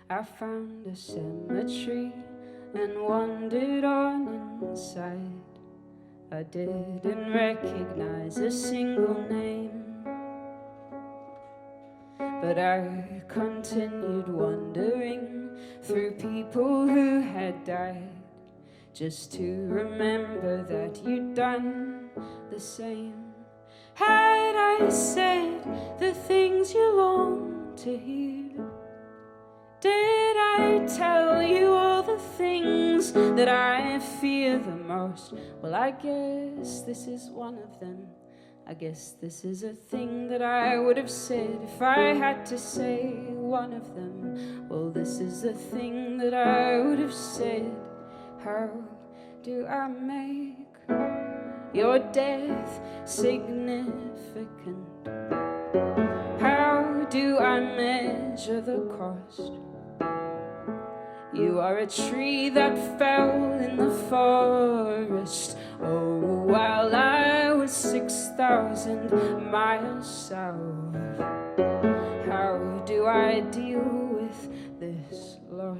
I found a cemetery and wandered on inside. I didn't recognize a single name, but I continued wandering through people who had died, just to remember that you'd done the same. Had I said the things you long to hear? Did I tell you all the things that I fear the most? Well, I guess this is one of them. I guess this is a thing that I would have said if I had to say one of them. Well, this is the thing that I would have said. How do I make your death significant? How do I measure the cost? You are a tree that fell in the forest, oh, while I was 6,000 miles south. How do I deal with this loss?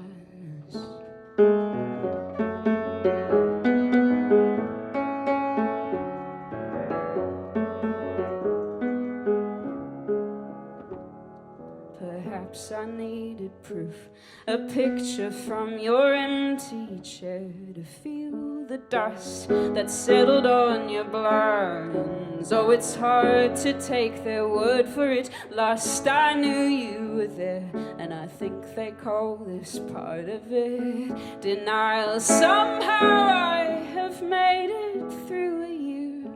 Perhaps I needed proof, a picture from your empty chair to feel the dust that settled on your blinds. Oh, it's hard to take their word for it. Last I knew you were there, and I think they call this part of it denial. Somehow I have made it through a year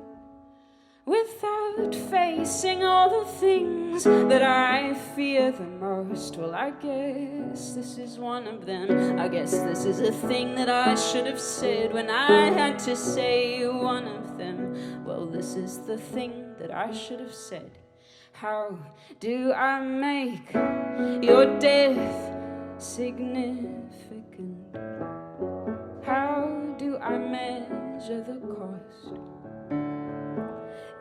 without facing all the things that I fear the most. Well, I guess this is one of them. I guess this is a thing that I should have said when I had to say one of them. Well, this is the thing that I should have said. How do I make your death significant? How do I measure the cost?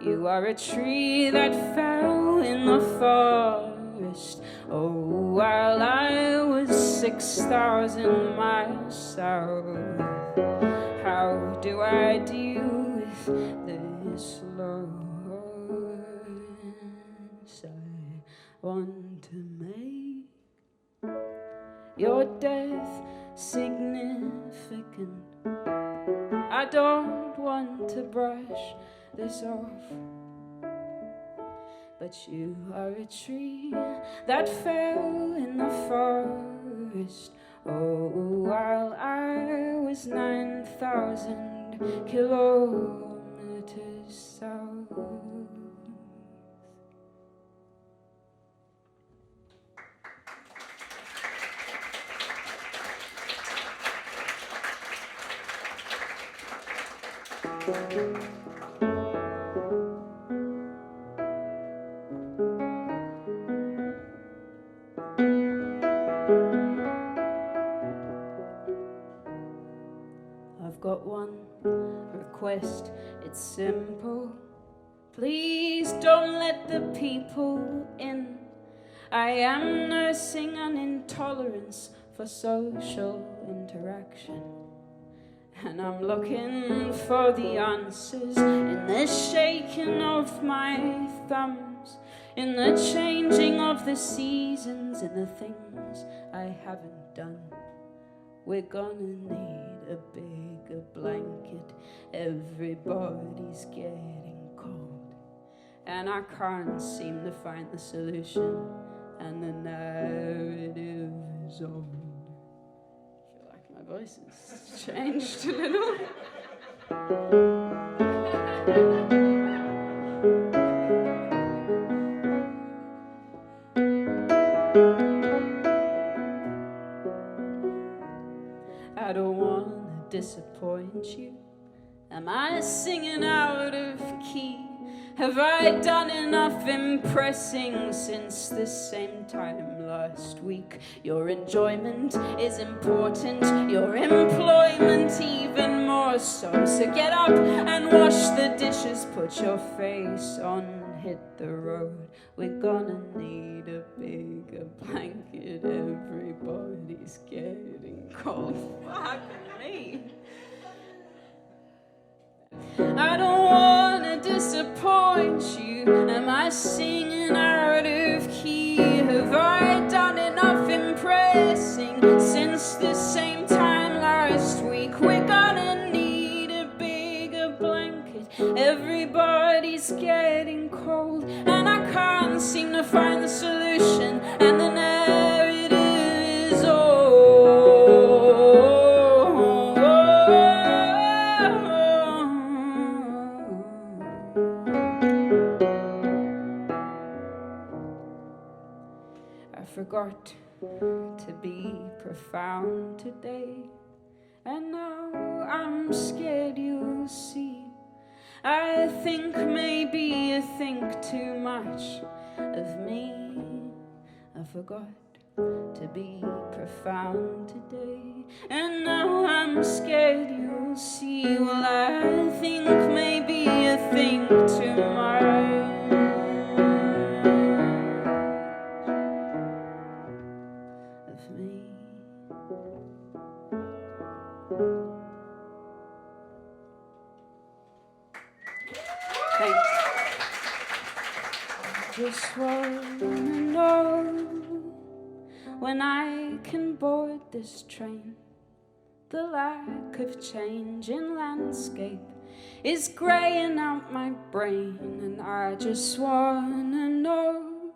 You are a tree that fell in the forest, oh, while I was 6,000 miles south. How do I deal with this loss? I want to make your death significant. I don't want to brush this off, but you are a tree that fell in the forest, oh, while I was 9,000 kilometers south. I've got one request, it's simple. Please don't let the people in. I am nursing an intolerance for social interaction, and I'm looking for the answers in the shaking of my thumbs, in the changing of the seasons, in the things I haven't done. We're gonna need a bigger blanket. Everybody's getting cold, and I can't seem to find the solution, and the narrative is old. I feel like my voice has changed a little. I don't want to disappoint you. Am I singing out of key? Have I done enough impressing since the same time last week? Your enjoyment is important, your employment even more so. So get up and wash the dishes, put your face on, hit the road. We're gonna need a bigger blanket, everybody. everybody's getting cold. Fuck me. I don't wanna disappoint you. Am I singing out of key? Have I done enough impressing since the same time last week? We're gonna need a bigger blanket. Everybody's getting cold, and I can't seem to find the solution. And the narrative is I forgot to be profound today, and now I'm scared you'll see. I think maybe you think too much of me. I forgot to be profound today, and now I'm scared you'll see. Well, I think maybe you think too much of me. Thanks. Just wanna know when I can board this train. The lack of change in landscape is greying out my brain, and I just wanna know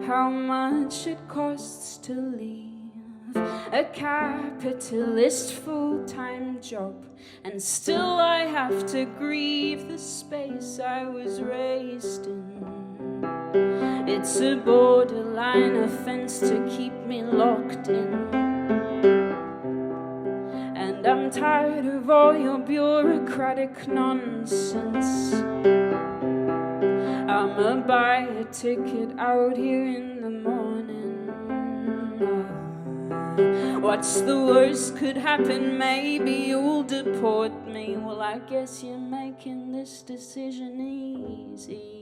how much it costs to leave a capitalist full-time job, and still I have to grieve the space I was raised in. It's a borderline offense to keep me locked in, and I'm tired of all your bureaucratic nonsense. I'ma buy a ticket out here in the morning. What's the worst could happen? Maybe you'll deport me. Well, I guess you're making this decision easy.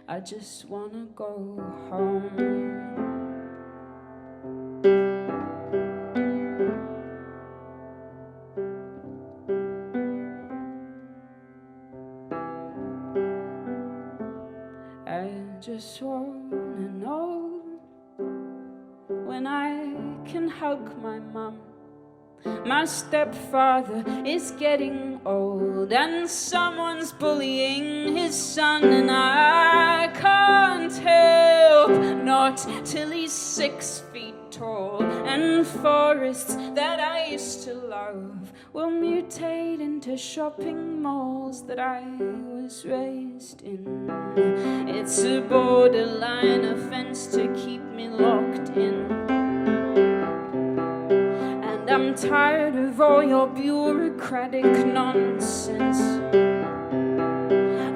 I just wanna go home. I just wanna know when I can hug my mum. My stepfather is getting old, and someone's bullying his son, and I can't help not till he's 6 feet tall. And forests that I used to love will mutate into shopping malls that I was raised in. It's a borderline offense to keep me locked in, and I'm tired of all your bureaucratic nonsense.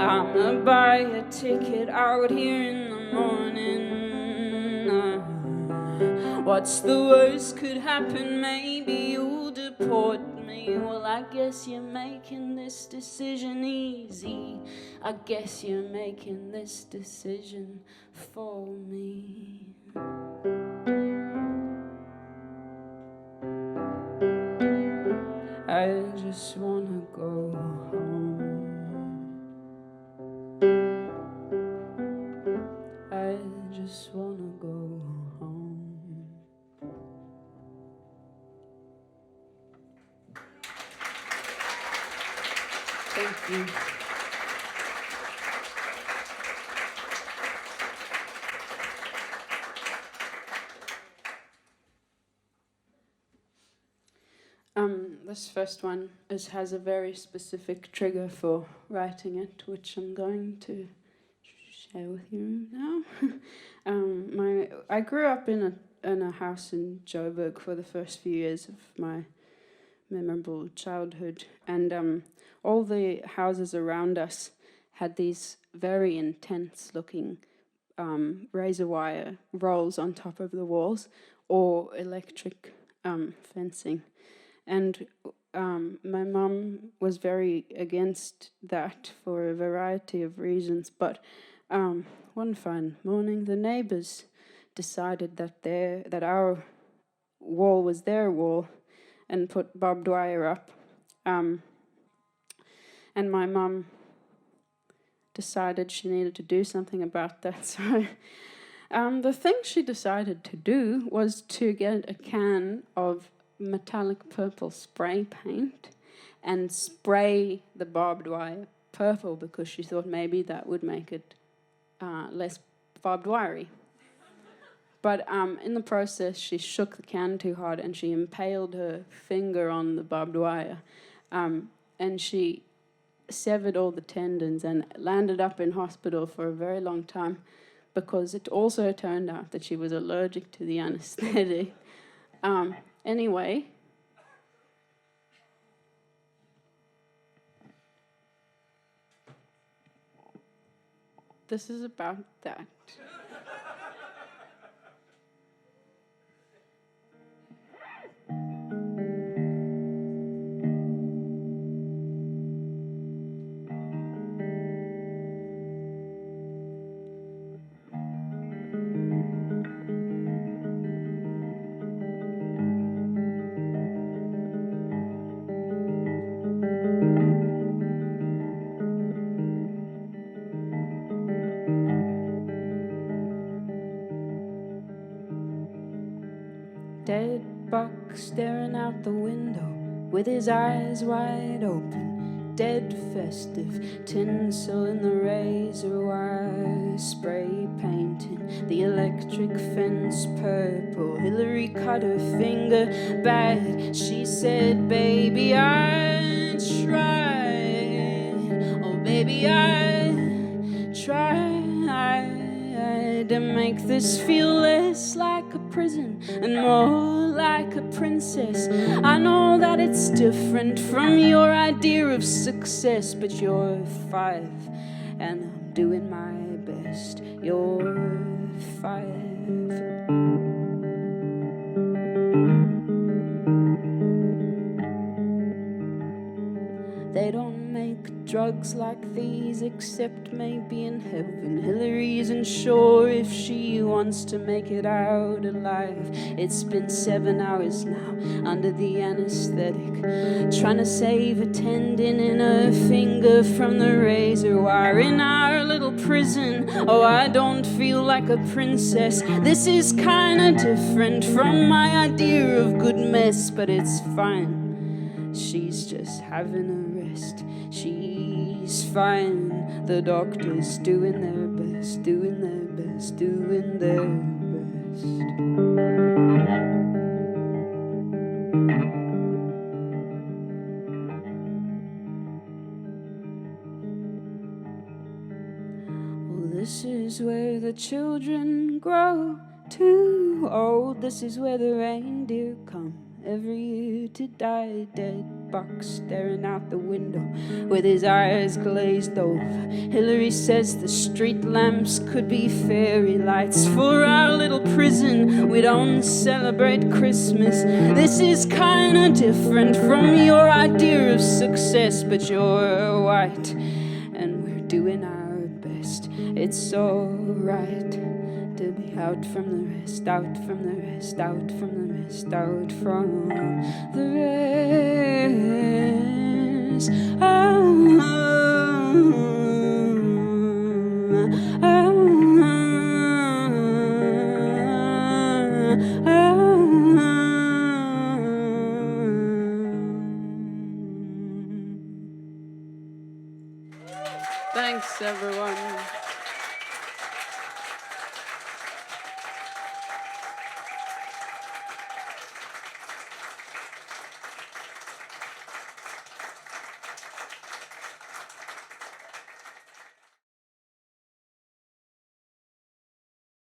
I'ma buy a ticket out here in the morning. What's the worst could happen? Maybe you'll deport me. Well, I guess you're making this decision easy. I guess you're making this decision for me. I just wanna go home. I just wanna go home. Thank you. This first one has a very specific trigger for writing it, which I'm going to share with you now. I grew up in a house in Joburg for the first few years of my memorable childhood, and all the houses around us had these very intense-looking razor wire rolls on top of the walls, or electric fencing. And my mum was very against that for a variety of reasons, but one fine morning the neighbours decided that our wall was their wall and put barbed wire up. And my mum decided she needed to do something about that. So the thing she decided to do was to get a can of metallic purple spray paint and spray the barbed wire purple, because she thought maybe that would make it less barbed wiry. But in the process, she shook the can too hard and she impaled her finger on the barbed wire. And she severed all the tendons and landed up in hospital for a very long time, because it also turned out that she was allergic to the anesthetic. Anyway, this is about that. Dead buck staring out the window with his eyes wide open. Dead festive tinsel in the razor wire, spray painting the electric fence purple. Hillary cut her finger bad. She said, baby, I tried. Oh, baby, I tried to make this feel less like a prison and more like a princess. I know that it's different from your idea of success, but you're 5 and I'm doing my best. You're 5. They don't make drugs like these except maybe in heaven. Hillary isn't sure if she wants to make it out alive. It's been 7 hours now under the anesthetic, trying to save a tendon in her finger from the razor wire in our little prison. Oh, I don't feel like a princess. This is kinda different from my idea of good mess, but it's fine. She's just having a rest. She's fine. The doctors doing their best, doing their best, doing their best. Well, this is where the children grow too old. This is where the reindeer come every year to die. Dead buck staring out the window with his eyes glazed over. Hillary says the street lamps could be fairy lights for our little prison. We don't celebrate Christmas. This is kinda different from your idea of success, but you're white and we're doing our best. It's alright to be out from the rest, out from the rest, out from the rest, out from the rest. Thanks, everyone.